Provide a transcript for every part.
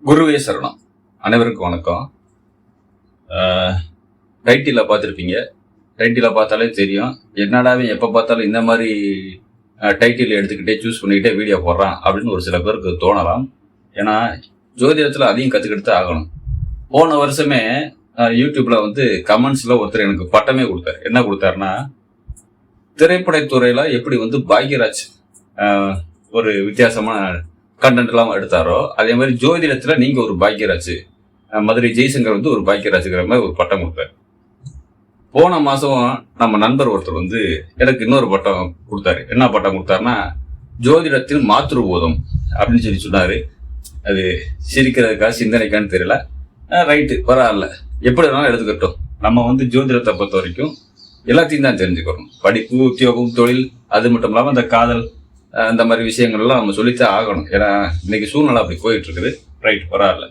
குருவே சரணம். அனைவருக்கும் வணக்கம். டைட்டில பார்த்துருப்பீங்க. டைட்டில பார்த்தாலே தெரியும், என்னடாவே எப்போ பார்த்தாலும் இந்த மாதிரி டைட்டில் எடுத்துக்கிட்டே சூஸ் பண்ணிக்கிட்டே வீடியோ போடுறான் அப்படின்னு ஒரு சில பேருக்கு தோணலாம். ஏன்னா ஜோதிடத்தில் அதையும் கற்றுக்கிட்டு தான் ஆகணும். போன வருஷமே யூடியூப்ல கமெண்ட்ஸில் ஒருத்தர் எனக்கு பட்டமே கொடுத்தாரு. என்ன கொடுத்தாருன்னா, திரைப்படத்துறையில் எப்படி பாக்யராஜ் ஒரு வித்தியாசமான கண்டென்ட் எல்லாம் எடுத்தாரோ, அதே மாதிரி ஜோதிடத்துல நீங்க ஒரு பாக்யராஜ், மதுரை ஜெய்சங்கர் ஒரு பாக்யராஜுங்கிற மாதிரி ஒரு பட்டம் கொடுத்தாரு. போன மாசம் நம்ம நண்பர் ஒருத்தர் எனக்கு இன்னொரு பட்டம் கொடுத்தாரு. என்ன பட்டம் கொடுத்தாருன்னா, ஜோதிடத்தில் மாத்ருபோதம் அப்படின்னு சொன்னாரு. அது சிரிக்கிறதுக்கா சிந்தனைக்கான்னு தெரியல. ரைட்டு, பரவாயில்ல, எப்படி வேணாலும் எடுத்துக்கிட்டோம். நம்ம ஜோதிடத்தை பொறுத்த வரைக்கும் எல்லாத்தையும் தான் தெரிஞ்சுக்கிறோம். படிப்பு, உத்தியோகம், தொழில், அது மட்டும் இல்லாமல் அந்த காதல், அந்த மாதிரி விஷயங்கள்லாம் நம்ம சொல்லித்தான் ஆகணும். ஏன்னா இன்னைக்கு சூழ்நிலை அப்படி போயிட்டு இருக்குது. ரைட், பரவாயில்ல.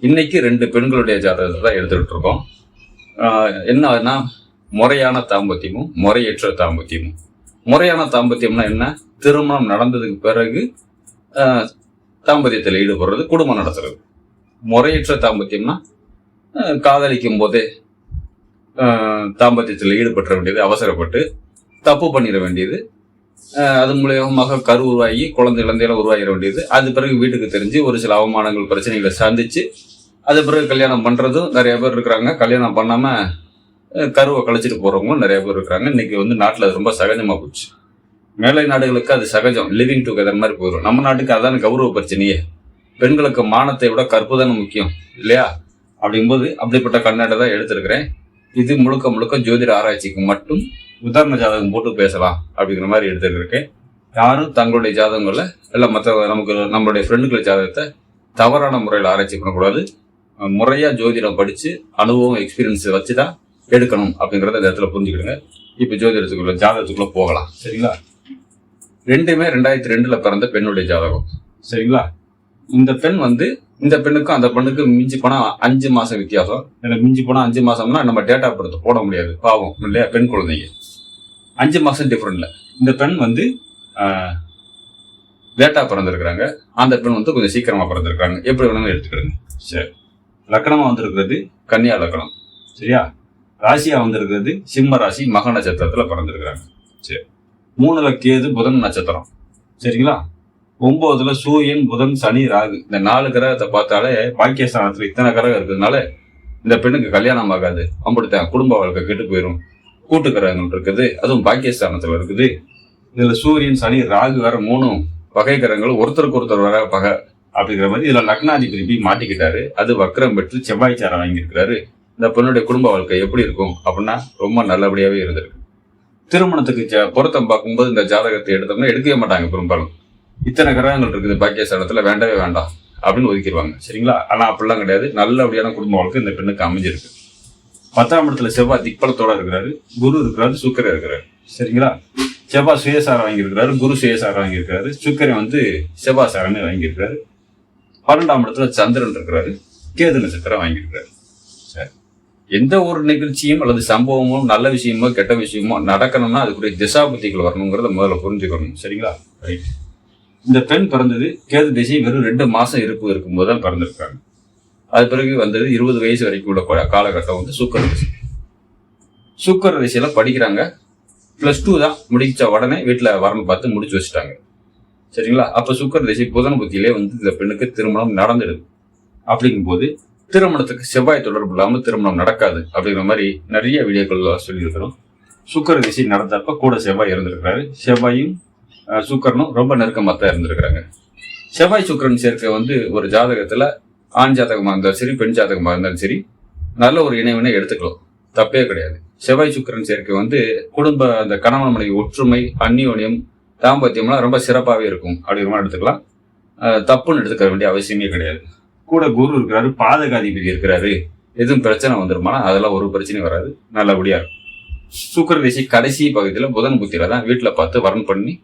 இன்னைக்கு 2 பெண்களுடைய ஜாதகத்தை தான் எடுத்துக்கிட்டு இருக்கோம். என்னன்னா, முறையான தாம்பத்தியமும் முறையற்ற தாம்பத்தியமும். முறையான தாம்பத்தியம்னா என்ன? திருமணம் நடந்ததுக்கு பிறகு தாம்பத்தியத்தில் ஈடுபடுறது, குடும்பம் நடத்துறது. முறையற்ற தாம்பத்தியம்னா காதலிக்கும் போதே தாம்பத்தியத்தில் ஈடுபட வேண்டியது, அவசரப்பட்டு தப்பு பண்ணிட வேண்டியது, அது மூலியமாக கரு உருவாகி குழந்தையெல்லாம் உருவாகிட வேண்டியது. அது பிறகு வீட்டுக்கு தெரிஞ்சு ஒரு சில அவமானங்கள், பிரச்சனைகளை சந்திச்சு அது பிறகு கல்யாணம் பண்றதும் நிறைய பேர் இருக்கிறாங்க. கல்யாணம் பண்ணாம கருவை கழிச்சிட்டு போறவங்களும் நிறைய பேர் இருக்கிறாங்க. இன்னைக்கு நாட்டில் அது ரொம்ப சகஜமா போச்சு. மேலை நாடுகளுக்கு அது சகஜம், லிவிங் டுகெதர் மாதிரி போயிடும். நம்ம நாட்டுக்கு அதான கௌரவ பிரச்சனையே. பெண்களுக்கு மானத்தை விட கற்பு தானே முக்கியம் இல்லையா? அப்படிங்கும்போது அப்படிப்பட்ட கண்ணாடி தான் எடுத்திருக்கிறேன். இது முழுக்க முழுக்க ஜோதிட ஆராய்ச்சிக்கு மட்டும் உதாரண ஜாதகம் போட்டு பேசலாம் அப்படிங்கிற மாதிரி எடுத்துருக்கேன். யாரும் தங்களுடைய ஜாதகங்களை இல்லை நம்மளுடைய ஃப்ரெண்டுகள் ஜாதகத்தை தவறான முறையில் ஆராய்ச்சி பண்ணக்கூடாது. முறையாக ஜோதிடம் படித்து அனுபவம், எக்ஸ்பீரியன்ஸ் வச்சு தான் எடுக்கணும் அப்படிங்கிறத இந்த இடத்துல புரிஞ்சுக்கிடுங்க. இப்போ ஜாதகத்துக்குள்ள போகலாம். சரிங்களா? ரெண்டுமே 2002 பிறந்த பெண்ணுடைய ஜாதகம். சரிங்களா? இந்த பெண் இந்த பெண்ணுக்கும் அந்த பெண்ணுக்கு மிஞ்சி போனா 5 மாசம் வித்தியாசம். எனக்கு மிஞ்சி போனா 5 மாசம்னா நம்ம டேட் ஆஃப் பர்த் போட முடியாது, பாவம் இல்லையா? பெண் குழந்தைங்க 5 மாசம் டிஃபரெண்ட்ல. இந்த பெண் லேட்டா பிறந்திருக்கிறாங்க. அந்த பெண் கொஞ்சம் சீக்கிரமா பிறந்திருக்காங்க. எப்படி வேணாலும் எடுத்துக்கிடுங்க. சரி, லக்கணமா வந்திருக்கிறது கன்னியா லக்கணம். சரியா? ராசியா வந்திருக்கிறது சிம்ம ராசி, மக நட்சத்திரத்துல பிறந்திருக்கிறாங்க. சரி, 3ல கேது, புதன் நட்சத்திரம். சரிங்களா? 9ல சூரியன், புதன், சனி, ராகு. இந்த 4 கிரகத்தை பார்த்தாலே பாக்கியஸ்தானத்துல இத்தனை கிரகம் இருக்கிறதுனால இந்த பெண்ணுக்கு கல்யாணம் ஆகாது. அப்படித்தான் குடும்ப வாழ்க்கை கெட்டு போயிடும். கூட்டு கிரகங்கள் இருக்குது, அதுவும் பாக்கியஸ்தானத்துல இருக்குது. இதுல சூரியன், சனி, ராகு வேற 3 வகை கிரகங்கள் ஒருத்தருக்கு ஒருத்தர் வர பகை அப்படிங்கிற மாதிரி. இதுல லக்னாதிபதி போய் மாட்டிக்கிட்டாரு. அது வக்ரம் பெற்று செவ்வாய் சாரம் வாங்கியிருக்கிறாரு. இந்த பெண்ணுடைய குடும்ப வாழ்க்கை எப்படி இருக்கும் அப்படின்னா ரொம்ப நல்லபடியாவே இருந்திருக்கு. திருமணத்துக்கு பொருத்தம் பார்க்கும்போது இந்த ஜாதகத்தை எடுத்தோம்னா எடுக்கவே மாட்டாங்க பெரும்பாலும். இத்தனை கிரகங்கள் இருக்குது பாக்கியஸ்தானத்துல, வேண்டவே வேண்டாம் அப்படின்னு ஒதுக்கிடுவாங்க. சரிங்களா? ஆனா அப்படிலாம் கிடையாது. நல்லபடியான குடும்ப வாழ்க்கை இந்த பெண்ணுக்கு அமைஞ்சிருக்கு. 10ஆம் இடத்துல செவ்வாய் திக்பலத்தோட இருக்கிறாரு, குரு இருக்கிறாரு, சுக்கரன் இருக்கிறாரு. சரிங்களா? செவ்வாய் சுயசாரம் வாங்கியிருக்கிறாரு, குரு சுயசாரம் வாங்கியிருக்கிறாரு, சுக்கரன் செவ்வாய் சாரமே வாங்கியிருக்கிறாரு. 12ஆம் இடத்துல சந்திரன் இருக்கிறாரு, கேது நட்சத்திரம் வாங்கியிருக்கிறாரு. சரி, எந்த ஒரு நிகழ்ச்சியும் அல்லது சம்பவமோ, நல்ல விஷயமோ கெட்ட விஷயமோ நடக்கணும்னா அதுக்குரிய திசாபுத்திகள் வரணுங்கிறத முதல்ல புரிஞ்சுக்கணும். சரிங்களா? ரைட். இந்த பெண் பிறந்தது கேது திசை வெறும் 2 மாசம் இருக்கும்போது தான் பிறந்திருக்காங்க. அது பிறகு 20 வயசு வரைக்கும் உள்ள காலகட்டம் சுக்கர திசை. சுக்கர திசையில படிக்கிறாங்க. +2 தான் முடிச்ச உடனே வீட்டுல வரணும் பார்த்து முடிச்சு வச்சுட்டாங்க. சரிங்களா? அப்ப சுக்கர திசை புதன் புத்தியிலே இந்த பெண்ணுக்கு திருமணம் நடந்துடுது. அப்படிங்கும் போது திருமணத்துக்கு செவ்வாய் தொடர்பு இல்லாமல் திருமணம் நடக்காது அப்படிங்கிற மாதிரி நிறைய வீடியோக்கள் சொல்லியிருக்கிறோம். சுக்கர திசை நடந்தப்ப கூட செவ்வாய் இருந்திருக்கிறாரு. செவ்வாயும் சுக்கரனும் ரொம்ப நெருக்கமாக தான் இருந்திருக்கிறாங்க. செவ்வாய் சுக்கரன் சேர்க்கை ஒரு ஜாதகத்துல ஆண் ஜாதகமா இருந்தாலும் சரி, பெண் ஜாதகமா இருந்தாலும் சரி, நல்ல ஒரு இணைவினை எடுத்துக்கலாம், தப்பே கிடையாது. செவ்வாய் சுக்கரன் சேர்க்கை குடும்ப அந்த கணவன் மனைவி ஒற்றுமை, அந்யோன்யம், தாம்பத்தியம்லாம் ரொம்ப சிறப்பாகவே இருக்கும் அப்படிங்கிற மாதிரி எடுத்துக்கலாம். தப்புன்னு எடுத்துக்க வேண்டிய அவசியமே கிடையாது. கூட குரு இருக்கிறாரு, பாதகாதிபதி இருக்கிறாரு. எதுவும் பிரச்சனை வந்துருமானா அதெல்லாம் ஒரு பிரச்சனையும் வராது, நல்லபடியா இருக்கும். சுக்கர திசை கடைசி பகுதியில புதன் புத்தியில தான் வீட்டுல பார்த்து வரன் பண்ணி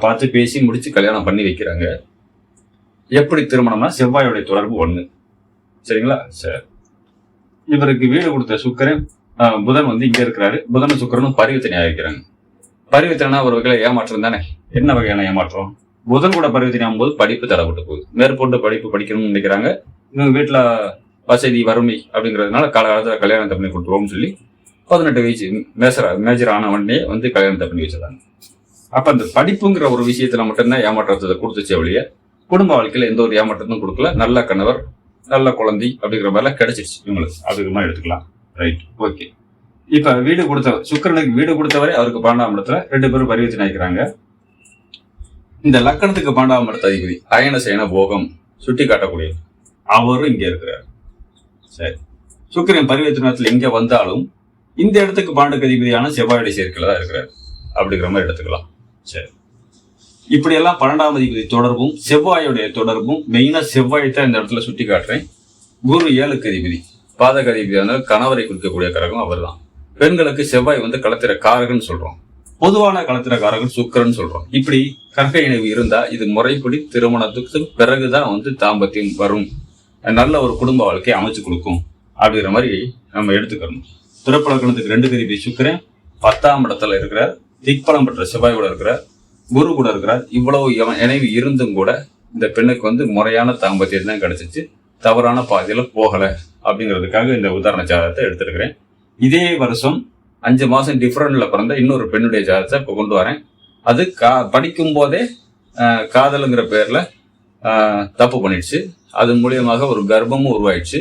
பார்த்து பேசி முடிச்சு கல்யாணம் பண்ணி வைக்கிறாங்க. எப்படி திருமணம்னா செவ்வாயோடைய தொடர்பு 1. சரிங்களா? சரி, இவருக்கு வீடு கொடுத்த சுக்கரன் புதன் இங்க இருக்கிறாரு. புதனும் சுக்கரனும் பரிவர்த்தனை ஆகிக்கிறாங்க. பரிவர்த்தனை ஒரு வகையில ஏமாற்றம் தானே. என்ன வகையான ஏமாற்றம்? புதன் கூட பரிவர்த்தனை ஆகும்போது படிப்பு தடைப்பட்டு போகுது. மேற்கொண்டு படிப்பு படிக்கணும்னு நினைக்கிறாங்க, இவங்க வீட்டுல வசதி வறுமை அப்படிங்கிறதுனால காலகாலத்துல கல்யாணத்தை பண்ணி கொடுத்துருவோம்னு சொல்லி 18 வயசு மேஜர் ஆன உடனே வந்து கல்யாணத்தை பண்ணி வச்சிடறாங்க. அப்ப அந்த படிப்புங்கிற ஒரு விஷயத்துல மட்டும்தான் ஏமாற்றத்தை கொடுத்துச்சு ஒழிய குடும்ப வாழ்க்கையில எந்த ஒரு ஏமாற்றத்தையும் கொடுக்கல. நல்ல கணவர், நல்ல குழந்தை அப்படிங்கிற மாதிரிலாம் கிடைச்சிருச்சு இவங்களுக்கு. அப்படிங்கிற மாதிரி எடுத்துக்கலாம். Right, okay. இப்ப வீடு கொடுத்தவர், சுக்கிரனுக்கு வீடு கொடுத்தவரை அவருக்கு 12ஆம் இடத்துல 2 பேரும் பரிவர்த்தனை ஆகிக்கிறாங்க. இந்த லக்கணத்துக்கு 12ஆம் இடத்த அதிபதி அயன சேன போகம் சுட்டி காட்டக்கூடிய அவரும் இங்க இருக்கிறார். சரி, சுக்கிரன் பரிவர்த்தனத்துல இங்க வந்தாலும் இந்த இடத்துக்கு 12க்கு அதிபதியான செவ்வாயுடைய சேர்க்கையில தான் இருக்கிறார். அப்படிங்கிற மாதிரி எடுத்துக்கலாம். சரி, இப்படியெல்லாம் 12ஆம் அதிபதி தொடர்பும் செவ்வாயுடைய தொடர்பும் மெயினா செவ்வாயத்தை இந்த இடத்துல சுட்டி காட்டுறேன். குரு 7க்கு அதிபதி, பாதக அதிபதியான கணவரை குறிக்கக்கூடிய கிரகம் அவர் தான். பெண்களுக்கு செவ்வாய் வந்து களத்திர காரகன் சொல்றோம், பொதுவான களத்திர காரகன் சுக்கிரன் சொல்றோம். இப்படி கற்க இணைவு இருந்தா இது முறைப்படி திருமணத்துக்கு பிறகுதான் வந்து தாம்பத்தியம் வரும், நல்ல ஒரு குடும்ப வாழ்க்கையை அமைச்சு கொடுக்கும் அப்படிங்கிற மாதிரி நம்ம எடுத்துக்கணும். பிறப்பலக்கணத்துக்கு 2க்கு அதிபதி சுக்கிரன் 10ஆம் இடத்துல இருக்கிறார். திக்பலம் பெற்ற செவ்வாய் கூட இருக்கிறார், குரு கூட இருக்கிறார். இவ்வளவு இணைவு இருந்தும் கூட இந்த பெண்ணுக்கு வந்து முறையான தாம்பத்தியம் தான் கிடைச்சிச்சு, தவறான பாதையில போகல. அப்படிங்கிறதுக்காக இந்த உதாரண ஜாதகத்தை எடுத்திருக்கிறேன். இதே வருஷம் 5 மாசம் டிஃபரன்ட்ல பிறந்த இன்னொரு பெண்ணுடைய ஜாதகத்தை இப்ப கொண்டு வரேன். அது படிக்கும் போதே காதலுங்கிற பேர்ல தப்பு பண்ணிடுச்சு. அது மூலியமாக ஒரு கர்ப்பமும் உருவாயிடுச்சு.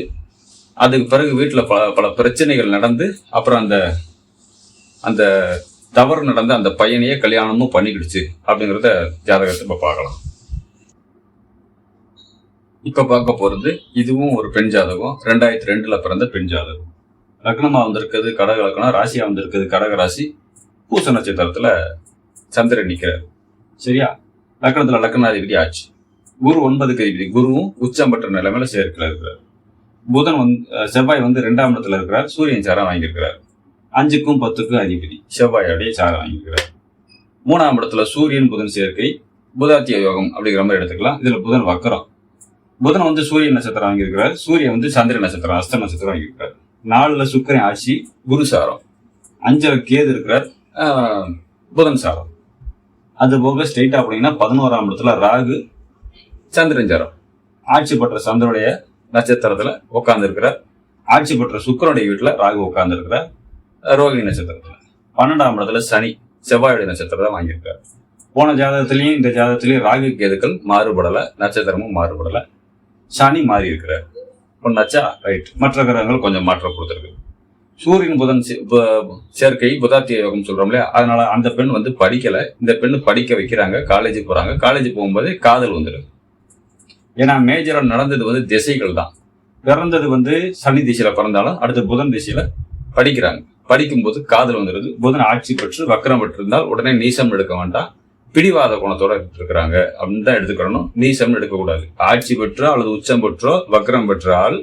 அதுக்கு பிறகு வீட்டுல பல பிரச்சனைகள் நடந்து அப்புறம் அந்த தவறு நடந்த அந்த பையனையே கல்யாணமும் பண்ணிக்கிடுச்சு. அப்படிங்கிறத ஜாதகத்தை இப்ப பார்க்கலாம். இப்ப பார்க்க போறது இதுவும் ஒரு பெண் ஜாதகம். 2002ல பிறந்த பெண் ஜாதகம். லக்னமா வந்திருக்கிறது கடக லக்னம், ராசியா வந்திருக்கிறது கடக ராசி. பூச நட்சத்திரத்துல சந்திரன் நிக்கிறார். சரியா, லக்னத்துல லக்னாதிபதி ஆச்சு. குரு 9க்கு அதிபதி, குருவும் உச்சம் பெற்ற நிலைமையில சேர்க்கல இருக்கிறார். புதன் செவ்வாய் வந்து 2ஆம் இடத்துல இருக்கிறார். சூரியன் சாரம் வாங்கியிருக்கிறார். 5க்கும் 10க்கும் அதிபதி செவ்வாயோடைய சாரம் வாங்கியிருக்கிறார். 3ஆம் இடத்துல சூரியன் புதன் சேர்க்கை, புதாத்திய யோகம் அப்படிங்கிற மாதிரி எடுத்துக்கலாம். இதுல புதன் வக்கரம். புதன் வந்து சூரியன் நட்சத்திரம் வாங்கியிருக்கிறார். சூரியன் வந்து சந்திர நட்சத்திரம், அஸ்த நட்சத்திரம் வாங்கியிருக்கிறார். 4ல சுக்கிரன் ஆட்சி, குரு சாரம். 5ல கேது இருக்கிறார், புதன் சாரம். அது போக ஸ்ட்ரெயிட்டா அப்படின்னா 11ஆம் இடத்துல ராகு, சந்திரன் சாரம். ஆட்சி பெற்ற சந்திரனுடைய நட்சத்திரத்துல உட்கார்ந்து இருக்கிறார். ஆட்சி பெற்ற சுக்கிரனுடைய வீட்டுல ராகு உட்கார்ந்து இருக்கிறார், ரோகிணி நட்சத்திரத்துல. 12ஆம் இடத்துல சனி, செவ்வாயுடைய நட்சத்திரத்தை வாங்கியிருக்கார். போன ஜாதகத்திலையும் இந்த ஜாதகத்திலையும் ராகு கேதுக்கள் மாறுபடல, நட்சத்திரமும் மாறுபடல. சனி மாறி இருக்கிறார். ஒன்னாச்சா, ரைட். மற்ற கிரகங்கள் கொஞ்சம் மாற்றம் கொடுத்துருக்கு. சூரியன் புதன் சேர்க்கை புதாத்திய யோகம் சொல்றோம் இல்லையா, அதனால அந்த பெண் வந்து படிக்கல. இந்த பெண்ணு படிக்க வைக்கிறாங்க, காலேஜ் போறாங்க. காலேஜ் போகும்போது காதல் வந்துடும். ஏன்னா மேஜரா நடந்தது வந்து திசைகள் தான். பிறந்தது வந்து சனி திசையில பிறந்தாலும் அடுத்து புதன் திசையில படிக்கிறாங்க. படிக்கும்போது காதல் வந்துடுது. புதன் ஆட்சி பெற்று வக்கரம் பெற்றிருந்தால் உடனே நீசம் எடுக்க வேண்டாம், பிடிவாத குணத்தோட இருக்கிறாங்க அப்படின்னு தான் எடுத்துக்கணும். நீசம் எடுக்கக்கூடாது. ஆட்சி பெற்றோ அல்லது உச்சம் பெற்றோ வக்கரம் பெற்றால்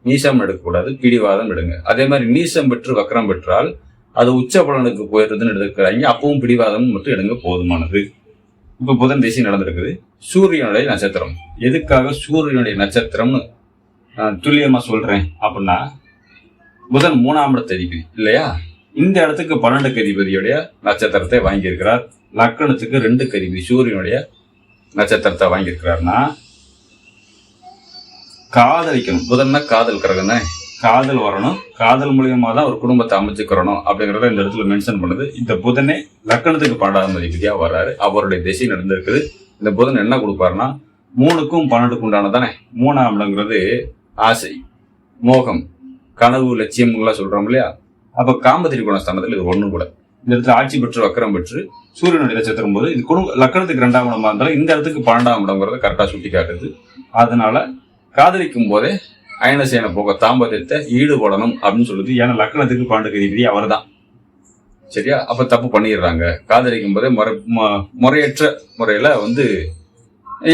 நீசம் எடுக்கக்கூடாது, பிடிவாதம் எடுங்க. அதே மாதிரி நீசம் பெற்று வக்கரம் பெற்றால் அது உச்ச பலனுக்கு போயிடுறதுன்னு எடுத்துக்கிறாங்க. அப்பவும் பிடிவாதம் மட்டும் எடுங்க, போதுமானது. இப்ப புதன் திசை நடந்திருக்குது. சூரியனுடைய நட்சத்திரம். எதுக்காக சூரியனுடைய நட்சத்திரம்னு துல்லியமா சொல்றேன் அப்படின்னா, புதன் 3ஆம் இடத்து அதிபதி இல்லையா, இந்த இடத்துக்கு 12க்கு அதிபதியுடைய நட்சத்திரத்தை வாங்கியிருக்கிறார். லக்கணத்துக்கு 2க்கு அதிபதி சூரியனுடைய நட்சத்திரத்தை வாங்கியிருக்கிறார்னா காதலிக்கணும். புதன்னா காதல் கிரகம் தான். காதல் வரணும், காதல் மூலியமா தான் ஒரு குடும்பத்தை அமைச்சுக்கிறணும் அப்படிங்கறத இந்த இடத்துல மென்ஷன் பண்ணுது. இந்த புதனே லக்கணத்துக்கு 12ஆம் அதிபதியா வர்றாரு. அவருடைய திசை நடந்திருக்குது. இந்த புதன் என்ன கொடுப்பாருன்னா 3க்கும் 12க்கும் உண்டானதானே. 3ஆம் இடங்கிறது ஆசை, மோகம், கனவு, லட்சியம் எல்லாம் சொல்றோம் இல்லையா. அப்ப காமத்திரி குணஸ்தானத்துல இது ஒண்ணும் கூட. இந்த இடத்துல ஆட்சி பெற்று வக்கரம் பெற்று சூரியனுடைய நட்சத்திரம் போது இது குடும்ப லக்கணத்துக்கு 2ஆம் இடமா இருந்தாலும் இந்த இடத்துக்கு 12ஆம் இடங்கிறத கரெக்டா சுட்டி காட்டுது. அதனால காதலிக்கும் போதே அயனசேன போக தாம்பத்தியத்தை ஈடுபடணும் அப்படின்னு சொல்லுது. ஏன்னா லக்கணத்துக்கு 12க்கு அதிபதி அவர் தான். சரியா, அப்ப தப்பு பண்ணிடுறாங்க. காதலிக்கும் போதே முறையற்ற முறையில வந்து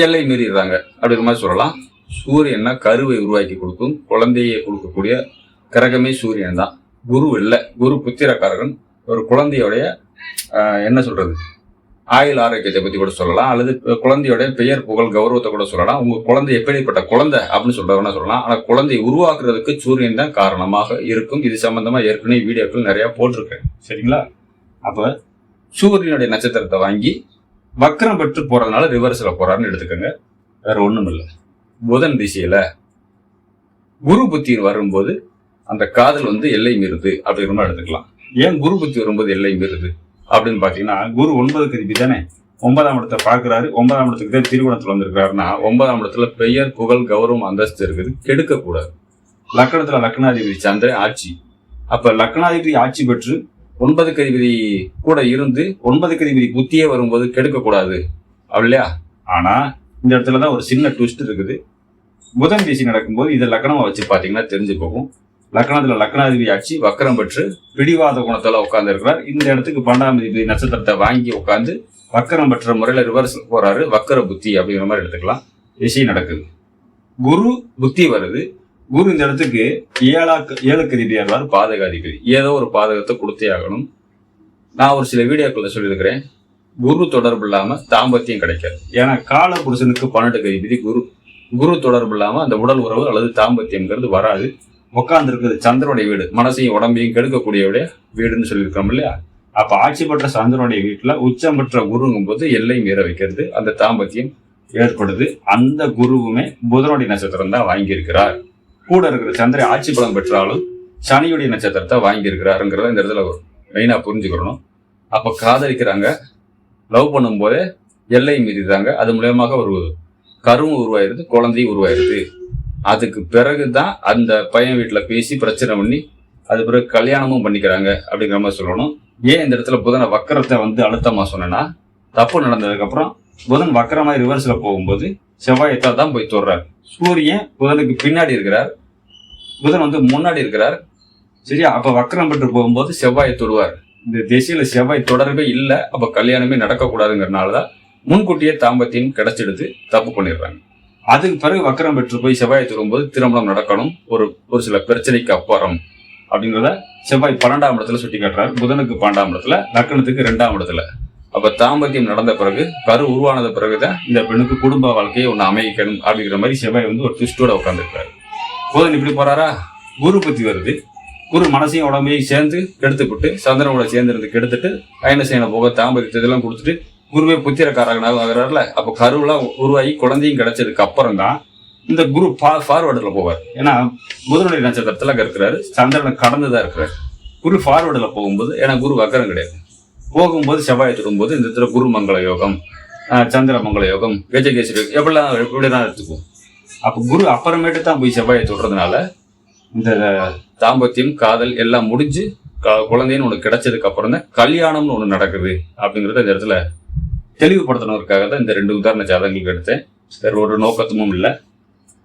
எல்லை மீறிடுறாங்க அப்படிங்கிற மாதிரி சொல்லலாம். சூரியன்னா கருவை உருவாக்கி கொடுக்கும், குழந்தையை கொடுக்கக்கூடிய கிரகமே சூரியன் தான். குரு இல்லை, குரு புத்திரக்காரகன். ஒரு குழந்தையோடைய என்ன சொல்றது, ஆயுள் ஆரோக்கியத்தை பத்தி கூட சொல்லலாம், அல்லது குழந்தையோட பெயர் புகழ் கௌரவத்தை கூட சொல்லலாம். உங்க குழந்தை எப்படிப்பட்ட குழந்தை அப்படின்னு சொல்றவனா சொல்லலாம். ஆனா குழந்தை உருவாக்குறதுக்கு சூரியன் தான் காரணமாக இருக்கும். இது சம்பந்தமா ஏற்கனவே வீடியோக்கள் நிறைய போட்டிருக்கேன். சரிங்களா, அப்ப சூரியனுடைய நட்சத்திரத்தை வாங்கி வக்கரம் பெற்று போறதுனால ரிவர்ஸ்ல போறாருன்னு எடுத்துக்கோங்க. வேற ஒண்ணும் இல்லை. புதன் திசையில குரு புத்தி வரும்போது அந்த காதல் வந்து எல்லை மீறுது அப்படிங்கிற மாதிரி எடுத்துக்கலாம். ஏன் குரு புத்தி வரும்போது எல்லை மீறுது அப்படின்னு பாத்தீங்கன்னா, குரு 9க்கு அதிபதி தானே, 9ஆம் இடத்தை பார்க்கிறாரு. 9ஆம் இடத்துக்கு தான் திருவோணத்துல வந்திருக்காருன்னா 9ஆம் இடத்துல பெயர், புகழ், கௌரவம், அந்தஸ்து இருக்குது, கெடுக்க கூடாது. லக்னத்துல லக்னாதிபதி சந்திரன் ஆட்சி. அப்ப லக்னாதிபதி ஆட்சி பெற்று 9க்கு அதிபதி கூட இருந்து 9க்கு அதிபதி புத்தியே வரும்போது கெடுக்க கூடாது இல்லையா? ஆனா இந்த இடத்துலதான் ஒரு சின்ன ட்விஸ்ட் இருக்குது. புதன் திசை நடக்கும்போது இதை லக்னமா வச்சு பாத்தீங்கன்னா தெரிஞ்சு போகும். லக்னத்துல லக்னாதிபதி ஆட்சி வக்கரம் பெற்று பிடிவாத குணத்துல உட்கார்ந்து இருக்கிறார். இந்த இடத்துக்கு 12ஆம் அதிபதி நட்சத்திரத்தை வாங்கி உட்கார்ந்து வக்கரம் பெற்ற முறையில ரிவர்ஸ் போறாரு. வக்கர புத்தி அப்படிங்கிற மாதிரி எடுத்துக்கலாம். திசை நடக்குது, குரு புத்தி வருது. குரு இந்த இடத்துக்கு 7க்கு அதிபதி ஆடுவார், பாதகாதிபதி. ஏதோ ஒரு பாதகத்தை கொடுத்தே ஆகணும். நான் ஒரு சில வீடியோக்களை சொல்லியிருக்கிறேன், குரு தொடர்பு இல்லாம தாம்பத்தியம் கிடைக்காது. ஏன்னா கால புருஷனுக்கு 12க்கு அதிபதி குரு. குரு தொடர்பு இல்லாம அந்த உடல் உறவு அல்லது தாம்பத்தியம்ங்கிறது வராது. உட்கார்ந்து இருக்கிறது சந்திரனுடைய வீடு, மனசையும் உடம்பையும் கெடுக்கக்கூடிய வீடுன்னு சொல்லியிருக்கோம் இல்லையா? அப்ப ஆட்சி பெற்ற சந்திரனுடைய வீட்டுல உச்சம் பெற்ற குருங்கும் போது எல்லை மீற வைக்கிறது, அந்த தாம்பத்தியம் ஏற்படுது. அந்த குருவுமே புதனுடைய நட்சத்திரம் தான் வாங்கியிருக்கிறார். கூட இருக்கிற சந்திரன் ஆட்சி பலம் பெற்றாலும் சனியுடைய நட்சத்திரத்தை வாங்கியிருக்கிறாருங்கிறத இந்த இடத்துல மெயினா புரிஞ்சுக்கிறணும். அப்ப காதலிக்கிறாங்க, லவ் பண்ணும் போதே எல்லை மீறிடுறாங்க. அது மூலயமாக ஒரு கருவும் உருவாயிருது, குழந்தையும் உருவாயிருது. அதுக்கு பிறகுதான் அந்த பையன் வீட்டுல பேசி பிரச்சனை பண்ணி அது பிறகு கல்யாணமும் பண்ணிக்கிறாங்க அப்படிங்கிற மாதிரி சொல்லணும். ஏன் இந்த இடத்துல புதனை வக்கரத்தை வந்து அழுத்தமா சொன்னா, தப்பு நடந்ததுக்கு அப்புறம் புதன் வக்கரமாய் ரிவர்ஸ்ல போகும்போது செவ்வாயத்தை தான் போய் தொடுறாரு. சூரியன் புதனுக்கு பின்னாடி இருக்கிறார், புதன் வந்து முன்னாடி இருக்கிறார். சரியா? அப்ப வக்கரம் பெற்று போகும்போது செவ்வாயை தொடுவார். இந்த திசையில செவ்வாய் தொடர்பே இல்லை, அப்ப கல்யாணமே நடக்கக்கூடாதுங்கிறதுனாலதான் முன்கூட்டியே தாம்பத்தியம் கிடைச்சிடுது, தப்பு பண்ணிடுறாங்க. அதுக்கு பிறகு வக்கரம் பெற்று போய் செவ்வாயை தொடும்போது திருமணம் நடக்கணும் ஒரு சில பிரச்சனைக்கு அப்புறம் அப்படிங்கிறத செவ்வாய் 12ஆம் இடத்துல சுட்டி காட்டுறாரு. புதனுக்கு 12ஆம் இடத்துல, லக்னத்துக்கு 2ஆம் இடத்துல. அப்ப தாம்பத்தியம் நடந்த பிறகு, கரு உருவானது பிறகுதான் இந்த பெண்ணுக்கு குடும்ப வாழ்க்கையை ஒண்ணு அமைக்கணும் அப்படிங்கிற மாதிரி செவ்வாய் வந்து ஒரு ட்விஸ்டோட உட்காந்துருக்காரு. புதன் இப்படி போறாரா, குரு பத்தி வருது. குரு மனசையும் உடம்பையும் சேர்ந்து கெடுத்துப்பட்டு சந்திரனோட சேர்ந்து இருந்து கெடுத்துட்டு அயனசேன போக தாம்பத்தியத்தை இதெல்லாம் கொடுத்துட்டு குருவே புத்திரக்காரகனாக ஆகிறாருல. அப்ப கருவெல்லாம் உருவாகி குழந்தையும் கிடைச்சதுக்கு அப்புறம் தான் இந்த குரு ஃபார்வர்டுல போவார். ஏன்னா புதனுடைய நட்சத்திரத்துல இருக்கிறாரு, சந்திரனை கடந்துதான் இருக்கிறாரு. குரு ஃபார்வர்டுல போகும்போது, ஏன்னா குரு வக்கரம் கிடையாது, போகும்போது செவ்வாய் தொடும்போது இந்த இடத்துல குரு மங்கள யோகம், சந்திர மங்கள யோகம், கஜகேசரி எப்படிதான் எடுத்துக்குவோம். அப்ப குரு அப்புறமேட்டு தான் போய் செவ்வாயை தொடுறதுனால இந்த தாம்பத்தியம் காதல் எல்லாம் முடிஞ்சு குழந்தைன்னு ஒண்ணு கிடைச்சதுக்கு அப்புறம் தான் கல்யாணம்னு ஒண்ணு நடக்குது அப்படிங்கறத இந்த இடத்துல தெளிவுபடுத்தணுக்காக தான் இந்த 2 உதாரண ஜாதகங்களுக்கு எடுத்தேன். வேற ஒரு நோக்கத்துமும் இல்லை.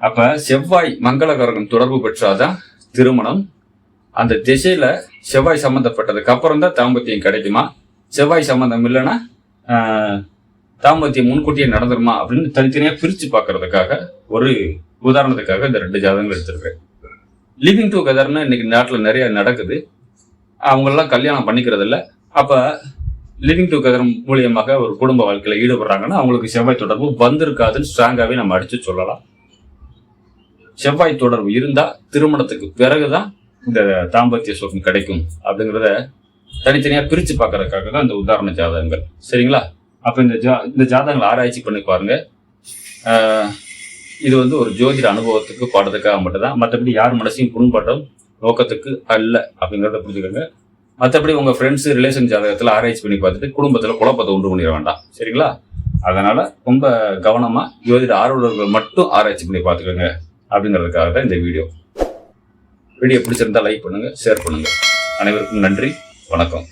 அப்ப செவ்வாய் மங்களகரகம் தொடர்பு பெற்றாதான் திருமணம். அந்த திசையில செவ்வாய் சம்பந்தப்பட்டதுக்கு அப்புறம் தான் தாம்பத்தியம் கிடைக்குமா, செவ்வாய் சம்பந்தம் இல்லைன்னா தாம்பத்தியம் முன்கூட்டியே நடந்துருமா அப்படின்னு தனித்தனியா பிரிச்சு பாக்குறதுக்காக ஒரு உதாரணத்துக்காக இந்த 2 ஜாதகங்கள் எடுத்திருக்கேன். லிவிங் டுகெதர்னு இன்னைக்கு நாட்டுல நிறைய நடக்குது. அவங்கெல்லாம் கல்யாணம் பண்ணிக்கிறது இல்லை. அப்ப லிவிங் டுகெதர் மூலியமாக ஒரு குடும்ப வாழ்க்கையில ஈடுபடுறாங்கன்னா அவங்களுக்கு செவ்வாய் தொடர்பு வந்திருக்காதுன்னு ஸ்ட்ராங்காவே நம்ம அடிச்சு சொல்லலாம். செவ்வாய் தொடர்பு இருந்தா திருமணத்துக்கு பிறகுதான் இந்த தாம்பத்திய சுகம் கிடைக்கும் அப்படிங்கிறத தனித்தனியா பிரிச்சு பாக்குறதுக்காக தான் இந்த உதாரண ஜாதகங்கள். சரிங்களா? அப்ப இந்த ஜாதகங்களை ஆராய்ச்சி பண்ணி பாருங்க. இது வந்து ஒரு ஜோதிட அனுபவத்துக்கு பாடுறதுக்காக மட்டும்தான், மற்றபடி யார் மனசையும் புண்பட்டும் நோக்கத்துக்கு அல்ல அப்படிங்கிறத புரிஞ்சுக்கோங்க. மற்றபடி உங்க ஃப்ரெண்ட்ஸ் ரிலேஷன் ஜாதகத்துல ஆராய்ச்சி பண்ணி பார்த்துட்டு குடும்பத்துல குழப்பத்தை உண்டு பண்ணிட வேண்டாம். சரிங்களா? அதனால ரொம்ப கவனமா ஜோதிட ஆர்வலர்கள் மட்டும் ஆராய்ச்சி பண்ணி பார்த்துக்கோங்க அப்படிங்கிறதுக்காக தான் இந்த வீடியோ பிடிச்சிருந்தா லைக் பண்ணுங்க, ஷேர் பண்ணுங்க. அனைவருக்கும் நன்றி, வணக்கம்.